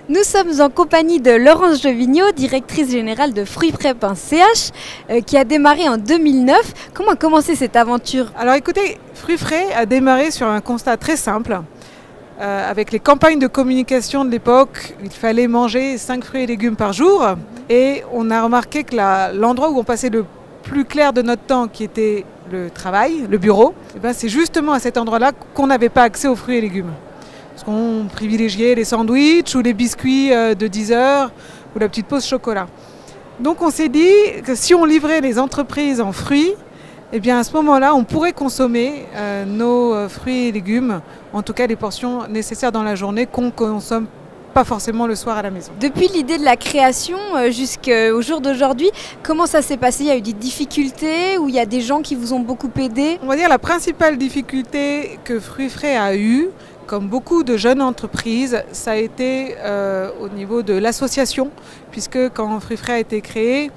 Nous sommes en compagnie de Laurence Jovigno, directrice générale de fruitsfrais.ch, qui a démarré en 2009. Comment a commencé cette aventure? Alors écoutez, Fruits Frais a démarré sur un constat très simple. Avec les campagnes de communication de l'époque, il fallait manger 5 fruits et légumes par jour. Et on a remarqué que l'endroit où on passait le plus clair de notre temps, qui était le travail, le bureau, c'est justement à cet endroit-là qu'on n'avait pas accès aux fruits et légumes. Parce qu'on privilégiait les sandwichs ou les biscuits de 10 heures ou la petite pause chocolat. Donc on s'est dit que si on livrait les entreprises en fruits, à ce moment-là, on pourrait consommer nos fruits et légumes, en tout cas les portions nécessaires dans la journée qu'on ne consomme pas forcément le soir à la maison. Depuis l'idée de la création jusqu'au jour d'aujourd'hui, comment ça s'est passé? Il y a eu des difficultés ou il y a des gens qui vous ont beaucoup aidé? On va dire la principale difficulté que Fruits Frais a eue, comme beaucoup de jeunes entreprises, ça a été au niveau de l'association, puisque quand Fruits Frais a été créé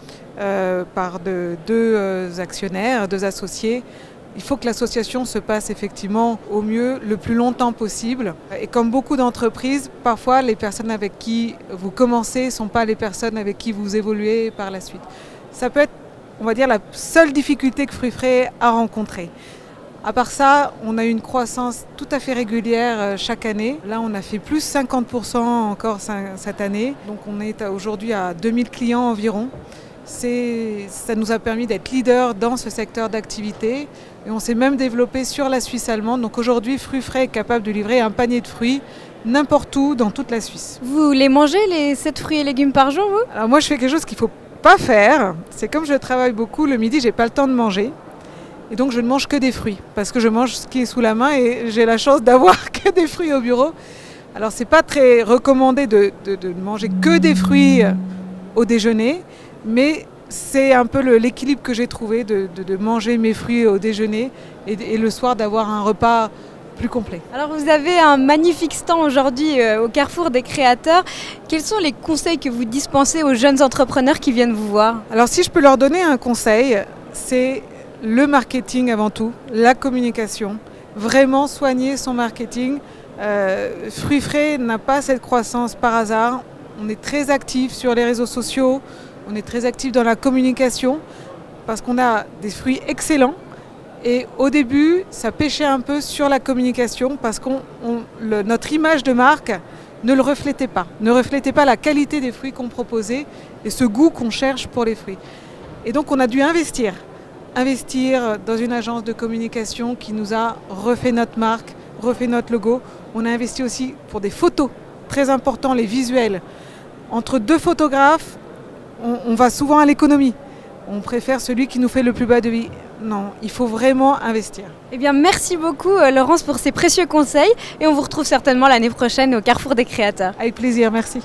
par deux actionnaires, deux associés, il faut que l'association se passe effectivement au mieux le plus longtemps possible. Et comme beaucoup d'entreprises, parfois les personnes avec qui vous commencez ne sont pas les personnes avec qui vous évoluez par la suite. Ça peut être, on va dire, la seule difficulté que Fruits Frais a rencontrée. À part ça, on a eu une croissance tout à fait régulière chaque année. Là, on a fait plus 50% encore cette année. Donc on est aujourd'hui à 2000 clients environ. Ça nous a permis d'être leader dans ce secteur d'activité. Et on s'est même développé sur la Suisse allemande. Donc aujourd'hui, Fruits Frais est capable de livrer un panier de fruits n'importe où dans toute la Suisse. Vous les mangez, les 7 fruits et légumes par jour, vous? Alors moi, je fais quelque chose qu'il ne faut pas faire. C'est comme je travaille beaucoup, le midi, je n'ai pas le temps de manger. Et donc je ne mange que des fruits, parce que je mange ce qui est sous la main et j'ai la chance d'avoir que des fruits au bureau. Alors c'est pas très recommandé de manger que des fruits au déjeuner, mais c'est un peu l'équilibre que j'ai trouvé de manger mes fruits au déjeuner et le soir d'avoir un repas plus complet. Alors vous avez un magnifique stand aujourd'hui au Carrefour des créateurs. Quels sont les conseils que vous dispensez aux jeunes entrepreneurs qui viennent vous voir? Alors si je peux leur donner un conseil, c'est le marketing avant tout, la communication, vraiment soigner son marketing. Fruits Frais n'a pas cette croissance par hasard. On est très actif sur les réseaux sociaux, on est très actif dans la communication parce qu'on a des fruits excellents. Et au début, ça pêchait un peu sur la communication parce que notre image de marque ne le reflétait pas la qualité des fruits qu'on proposait et ce goût qu'on cherche pour les fruits. Et donc on a dû investir dans une agence de communication qui nous a refait notre marque, refait notre logo. On a investi aussi pour des photos, très important, les visuels. Entre deux photographes, on va souvent à l'économie. On préfère celui qui nous fait le plus bas devis. Non, il faut vraiment investir. Eh bien, merci beaucoup Laurence pour ces précieux conseils et on vous retrouve certainement l'année prochaine au Carrefour des créateurs. Avec plaisir, merci.